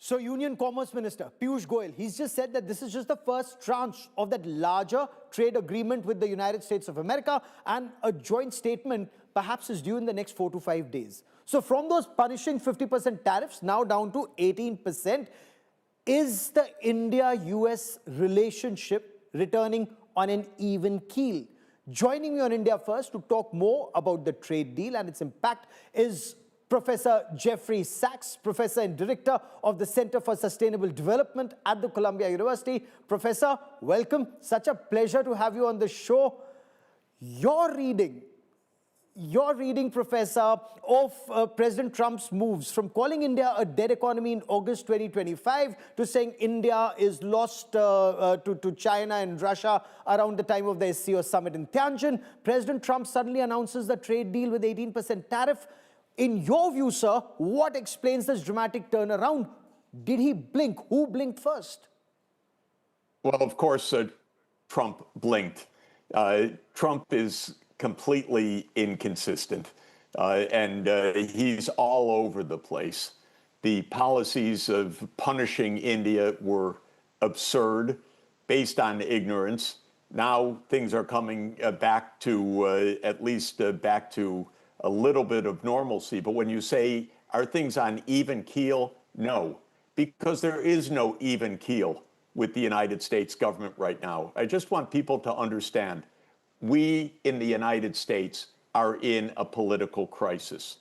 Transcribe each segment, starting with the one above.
So Union Commerce Minister Piyush Goyal, he's just said that this is just the first tranche of that larger trade agreement with the United States of America, and a joint statement perhaps is due in the next 4 to 5 days. So from those punishing 50% tariffs now down to 18%, is the India-US relationship returning on an even keel? Joining me on India First to talk more about the trade deal and its impact is Professor Jeffrey Sachs, Professor and Director of the Center for Sustainable Development at the Columbia University. Professor, welcome. Such a pleasure to have you on the show. Your reading, Professor, of President Trump's moves from calling India a dead economy in August 2025 to saying India is lost to China and Russia around the time of the SCO summit in Tianjin. President Trump suddenly announces the trade deal with 18% tariff. In your view, sir, what explains this dramatic turnaround? Did he blink? Who blinked first? Well, of course, Trump blinked. Trump is completely inconsistent, and he's all over the place. The policies of punishing India were absurd, based on ignorance. Now things are coming back to, at least back to a little bit of normalcy. But when you say, are things on even keel? No, because there is no even keel with the United States government right now. I just want people to understand, we in the United States are in a political crisis.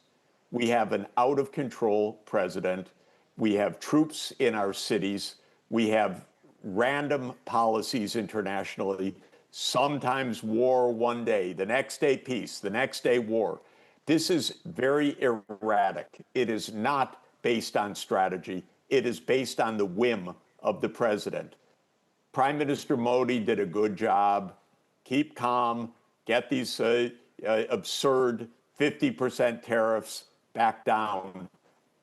We have an out of control president. We have troops in our cities. We have random policies internationally, sometimes war one day, the next day peace, the next day war. This is very erratic. It is not based on strategy. It is based on the whim of the president. Prime Minister Modi did a good job. Keep calm, get these absurd 50% tariffs back down.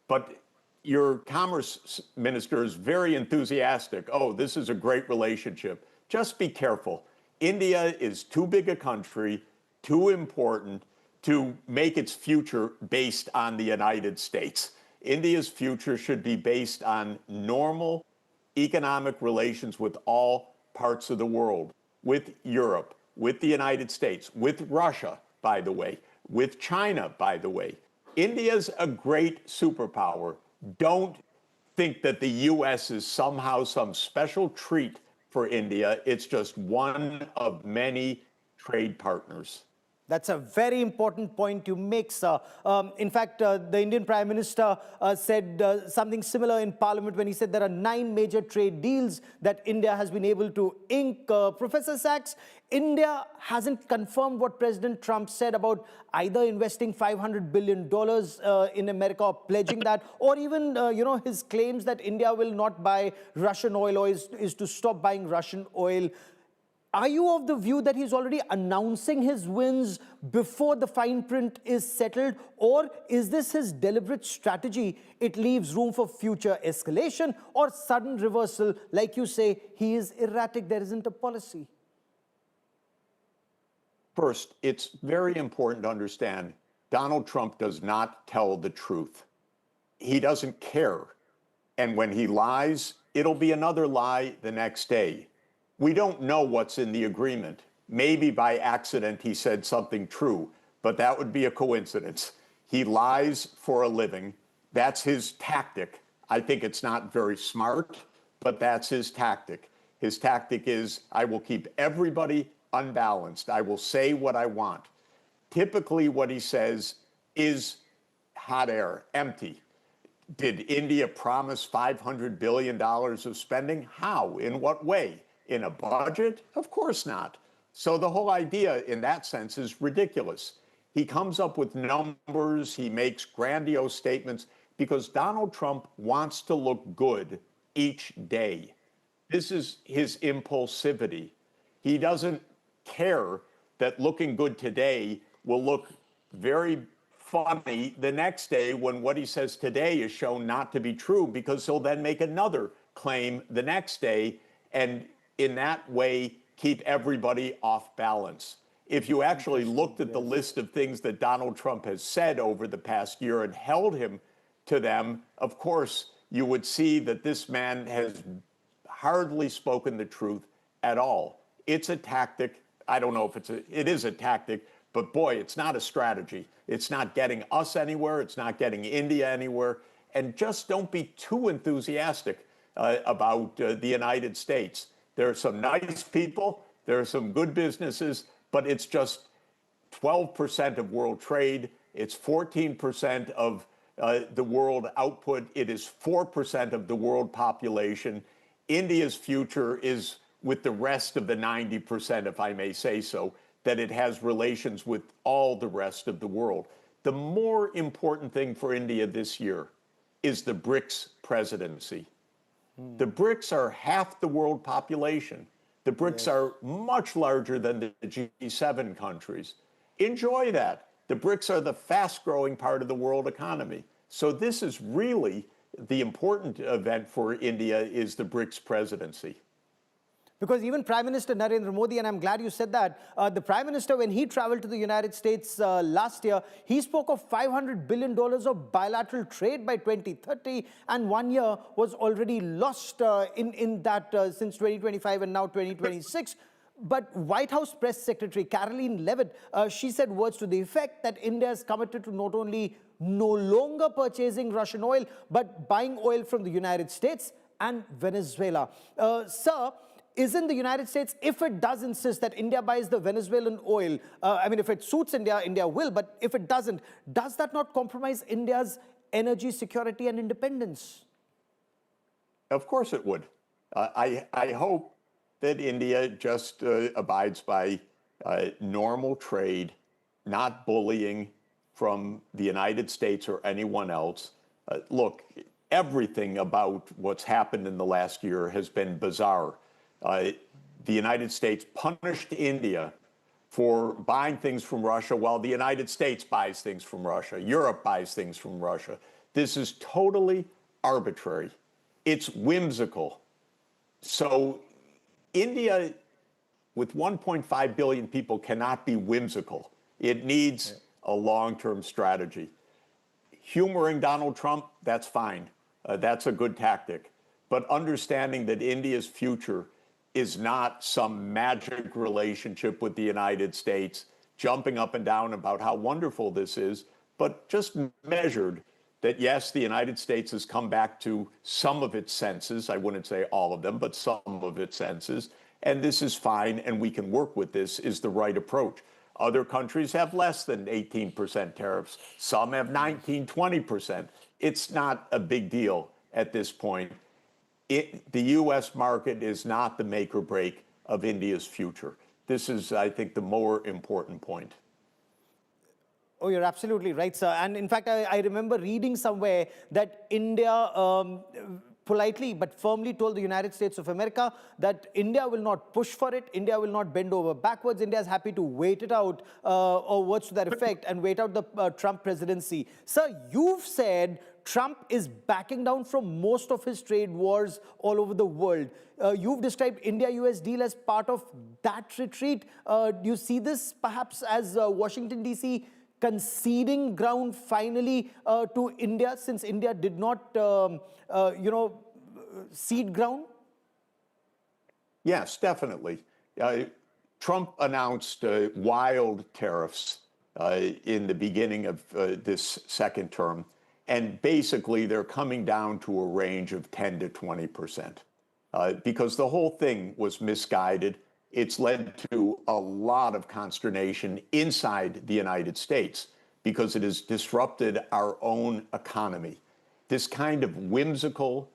But your commerce minister is very enthusiastic. Oh, this is a great relationship. Just be careful. India is too big a country, too important, to make its future based on the United States. India's future should be based on normal economic relations with all parts of the world, with Europe, with the United States, with Russia, by the way, with China, by the way. India's a great superpower. Don't think that the US is somehow some special treat for India. It's just one of many trade partners. That's a very important point you make, sir. In fact, the Indian Prime Minister said something similar in Parliament when he said there are 9 major trade deals that India has been able to ink. Professor Sachs, India hasn't confirmed what President Trump said about either investing $500 billion in America or pledging that, or even his claims that India will not buy Russian oil or is to stop buying Russian oil. Are you of the view that he's already announcing his wins before the fine print is settled? Or is this his deliberate strategy? It leaves room for future escalation or sudden reversal. Like you say, he is erratic. There isn't a policy. First, it's very important to understand Donald Trump does not tell the truth. He doesn't care. And when he lies, it'll be another lie the next day. We don't know what's in the agreement. Maybe by accident he said something true, but that would be a coincidence. He lies for a living. That's his tactic. I think it's not very smart, but that's his tactic. His tactic is, I will keep everybody unbalanced. I will say what I want. Typically what he says is hot air, empty. Did India promise $500 billion of spending? How? In what way? In a budget? Of course not. So the whole idea in that sense is ridiculous. He comes up with numbers, he makes grandiose statements because Donald Trump wants to look good each day. This is his impulsivity. He doesn't care that looking good today will look very funny the next day when what he says today is shown not to be true, because he'll then make another claim the next day and in that way keep everybody off balance. If you actually looked at the list of things that Donald Trump has said over the past year and held him to them, of course, you would see that this man has hardly spoken the truth at all. It's a tactic. I don't know if it is a tactic, but boy, it's not a strategy. It's not getting us anywhere. It's not getting India anywhere. And just don't be too enthusiastic about the United States. There are some nice people. There are some good businesses, but it's just 12% of world trade. It's 14% of the world output. It is 4% of the world population. India's future is with the rest of the 90%, if I may say so, that it has relations with all the rest of the world. The more important thing for India this year is the BRICS presidency. The BRICS are half the world population. The BRICS are much larger than the G7 countries. Enjoy that. The BRICS are the fast-growing part of the world economy. So this is really the important event for India is the BRICS presidency. Because even Prime Minister Narendra Modi, and I'm glad you said that, the Prime Minister, when he traveled to the United States last year, he spoke of $500 billion of bilateral trade by 2030, and 1 year was already lost in that since 2025 and now 2026. But White House Press Secretary Caroline Levitt, she said words to the effect that India is committed to not only no longer purchasing Russian oil, but buying oil from the United States and Venezuela. Sir, isn't the United States, if it does insist that India buys the Venezuelan oil, I mean, if it suits India, India will, but if it doesn't, does that not compromise India's energy security and independence? Of course it would. I hope that India just abides by normal trade, not bullying from the United States or anyone else. Look, everything about what's happened in the last year has been bizarre. The United States punished India for buying things from Russia while the United States buys things from Russia. Europe buys things from Russia. This is totally arbitrary. It's whimsical. So India, with 1.5 billion people, cannot be whimsical. It needs a long-term strategy. Humoring Donald Trump, that's fine. That's a good tactic. But understanding that India's future is not some magic relationship with the United States, jumping up and down about how wonderful this is, but just measured that, yes, the United States has come back to some of its senses. I wouldn't say all of them, but some of its senses. And this is fine, and we can work with this, is the right approach. Other countries have less than 18% tariffs. Some have 19, 20%. It's not a big deal at this point. The U.S. market is not the make or break of India's future. This is, I think, the more important point. Oh, you're absolutely right, sir. And in fact, I remember reading somewhere that India politely but firmly told the United States of America that India will not push for it, India will not bend over backwards, India is happy to wait it out, or words to that effect, and wait out the Trump presidency. Sir, you've said Trump is backing down from most of his trade wars all over the world. You've described India-US deal as part of that retreat. Do you see this perhaps as Washington, D.C. conceding ground finally to India, since India did not, cede ground? Yes, definitely. Trump announced wild tariffs in the beginning of this second term, and basically they're coming down to a range of 10 to 20%, because the whole thing was misguided. It's led to a lot of consternation inside the United States because it has disrupted our own economy. This kind of whimsical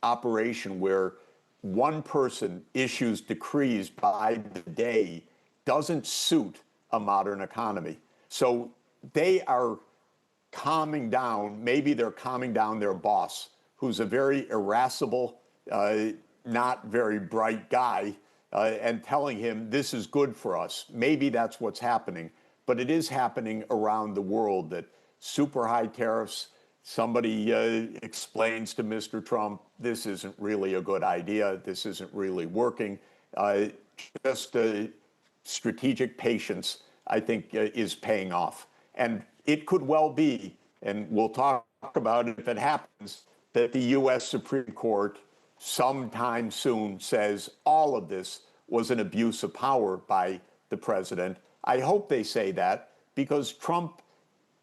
operation where one person issues decrees by the day doesn't suit a modern economy. So they are calming down, maybe they're calming down their boss, who's a very irascible, not very bright guy, and telling him this is good for us. Maybe that's what's happening, but it is happening around the world that super high tariffs, somebody explains to Mr. Trump, this isn't really a good idea, this isn't really working. Just strategic patience, I think, is paying off. And it could well be, and we'll talk about it if it happens, that the U.S. Supreme Court sometime soon says all of this was an abuse of power by the president. I hope they say that, because Trump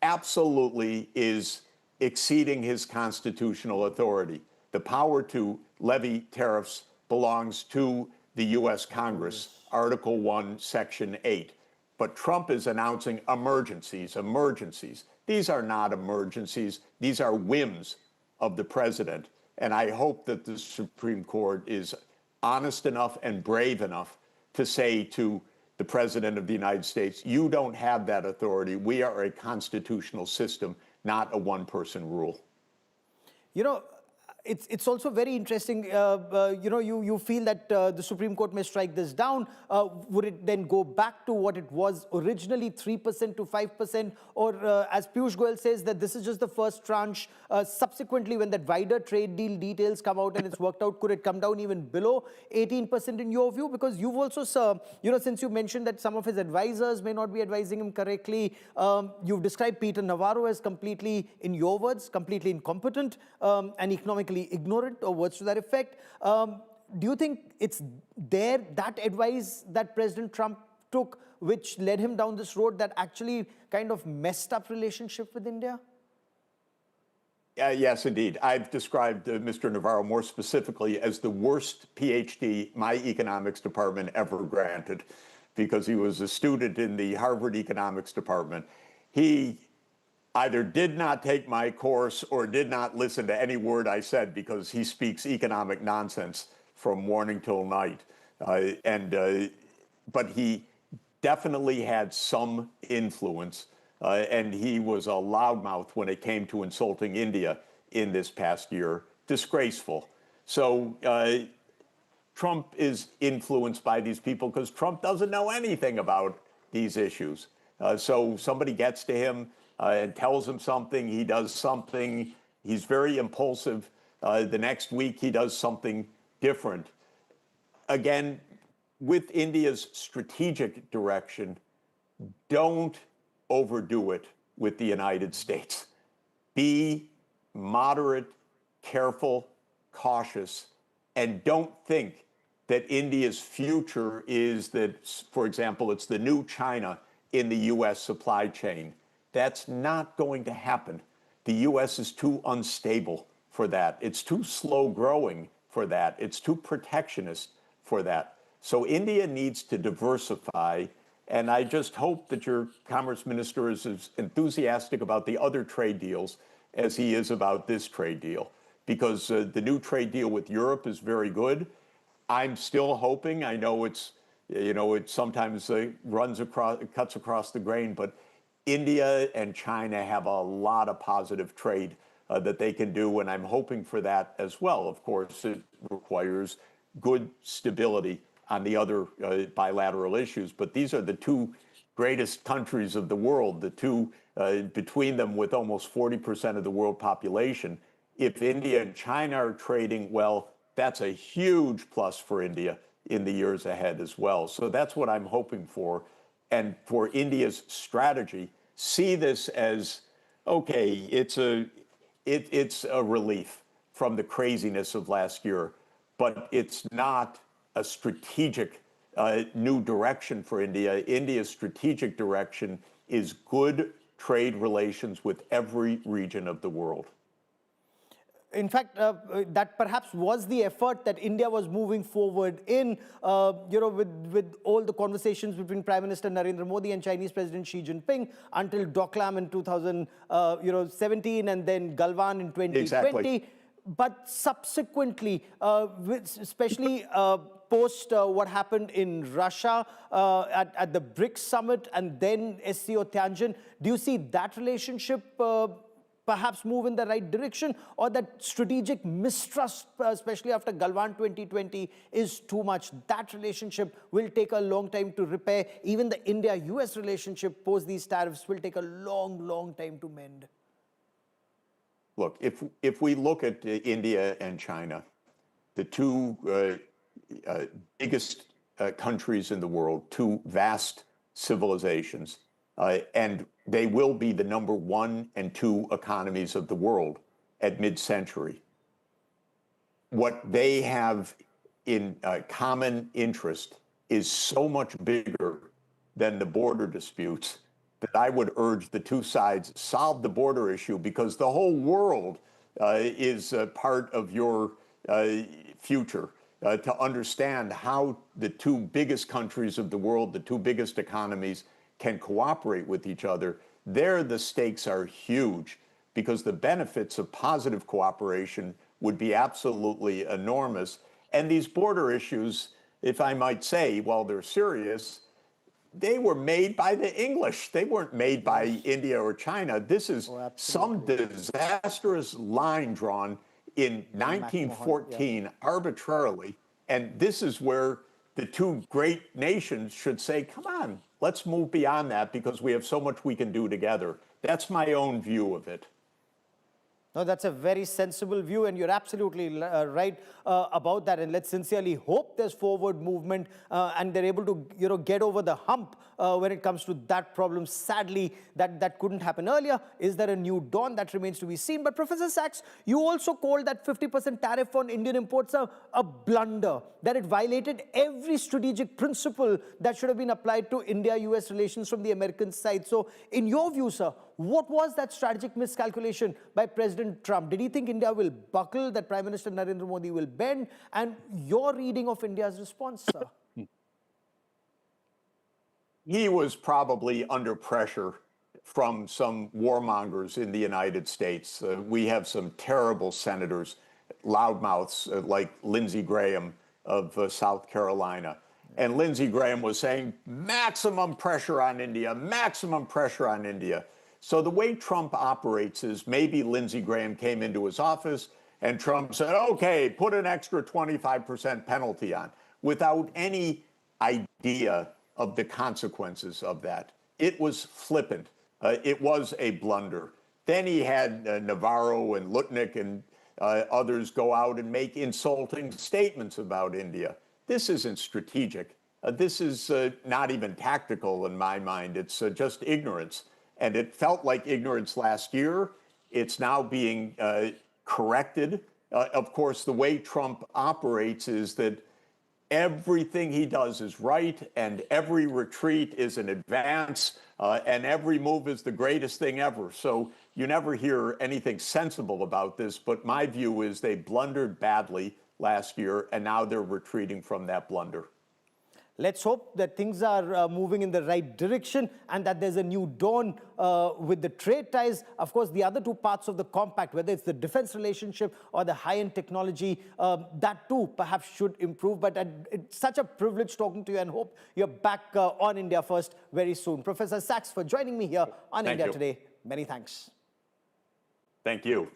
absolutely is exceeding his constitutional authority. The power to levy tariffs belongs to the U.S. Congress, Article 1, Section 8. But Trump is announcing emergencies. These are not emergencies. These are whims of the president. And I hope that the Supreme Court is honest enough and brave enough to say to the President of the United States, you don't have that authority. We are a constitutional system, not a one-person rule. You know, it's also very interesting, you feel that the Supreme Court may strike this down. Would it then go back to what it was originally, 3% to 5%? Or as Piyush Goyal says, that this is just the first tranche. Subsequently, when that wider trade deal details come out and it's worked out, could it come down even below 18% in your view? Because you've also, since you mentioned that some of his advisors may not be advising him correctly, you've described Peter Navarro as completely, in your words, completely incompetent and economically ignorant, or words to that effect. Do you think it's that advice that President Trump took which led him down this road that actually kind of messed up relationship with India? Yes, indeed. I've described Mr. Navarro more specifically as the worst PhD my economics department ever granted, because he was a student in the Harvard economics department. He either did not take my course or did not listen to any word I said, because he speaks economic nonsense from morning till night. But he definitely had some influence, and he was a loudmouth when it came to insulting India in this past year. Disgraceful. So Trump is influenced by these people because Trump doesn't know anything about these issues. So somebody gets to him and tells him something, he does something. He's very impulsive. The next week, he does something different. Again, with India's strategic direction, don't overdo it with the United States. Be moderate, careful, cautious, and don't think that India's future is that, for example, it's the new China in the U.S. supply chain. That's not going to happen. The U.S. is too unstable for that. It's too slow growing for that. It's too protectionist for that. So India needs to diversify, and I just hope that your Commerce Minister is as enthusiastic about the other trade deals as he is about this trade deal, because the new trade deal with Europe is very good. I'm still hoping, I know it sometimes cuts across the grain, but India and China have a lot of positive trade that they can do, and I'm hoping for that as well. Of course, it requires good stability on the other bilateral issues, but these are the two greatest countries of the world, the two between them with almost 40% of the world population. If India and China are trading well, that's a huge plus for India in the years ahead as well. So that's what I'm hoping for. And for India's strategy, see this as, okay, it's a relief from the craziness of last year, but it's not a strategic new direction for India. India's strategic direction is good trade relations with every region of the world. In fact, that perhaps was the effort that India was moving forward in, with all the conversations between Prime Minister Narendra Modi and Chinese President Xi Jinping until Doklam in 2017 and then Galwan in 2020. Exactly. But subsequently, especially post what happened in Russia at the BRICS summit and then SCO Tianjin, do you see that relationship perhaps move in the right direction, or that strategic mistrust, especially after Galwan 2020, is too much? That relationship will take a long time to repair. Even the India-US relationship post these tariffs will take a long, long time to mend. Look, if we look at India and China, the two biggest countries in the world, two vast civilizations, and they will be the number 1 and 2 economies of the world at mid-century. what they have in common interest is so much bigger than the border disputes that I would urge the two sides solve the border issue, because the whole world is part of your future. To understand how the two biggest countries of the world, the two biggest economies, can cooperate with each other, there the stakes are huge, because the benefits of positive cooperation would be absolutely enormous. And these border issues, if I might say, while they're serious, they were made by the English. They weren't made by India or China. This is some disastrous line drawn in 1914 arbitrarily. And this is where the two great nations should say, come on, let's move beyond that, because we have so much we can do together. That's my own view of it. No, that's a very sensible view, and you're absolutely right about that. And let's sincerely hope there's forward movement and they're able to, get over the hump when it comes to that problem. Sadly, that couldn't happen earlier. Is there a new dawn? That remains to be seen. But Professor Sachs, you also called that 50% tariff on Indian imports a blunder, that it violated every strategic principle that should have been applied to India-US relations from the American side. So in your view, sir, what was that strategic miscalculation by President Trump? Did he think India will buckle, that Prime Minister Narendra Modi will bend? And your reading of India's response, sir? He was probably under pressure from some warmongers in the United States. We have some terrible senators, loudmouths like Lindsey Graham of South Carolina. And Lindsey Graham was saying, maximum pressure on India, maximum pressure on India. So the way Trump operates is, maybe Lindsey Graham came into his office and Trump said, okay, put an extra 25% penalty on, without any idea of the consequences of that. It was flippant. It was a blunder. Then he had Navarro and Lutnick and others go out and make insulting statements about India. This isn't strategic. This is not even tactical in my mind. It's just ignorance. And it felt like ignorance last year. It's now being corrected. Of course, the way Trump operates is that everything he does is right, and every retreat is an advance, and every move is the greatest thing ever. So you never hear anything sensible about this, but my view is they blundered badly last year, and now they're retreating from that blunder. Let's hope that things are moving in the right direction and that there's a new dawn with the trade ties. Of course, the other two parts of the compact, whether it's the defense relationship or the high-end technology, that too perhaps should improve. But it's such a privilege talking to you, and hope you're back on India First very soon. Professor Sachs, for joining me here on India Today. Many thanks. Thank you.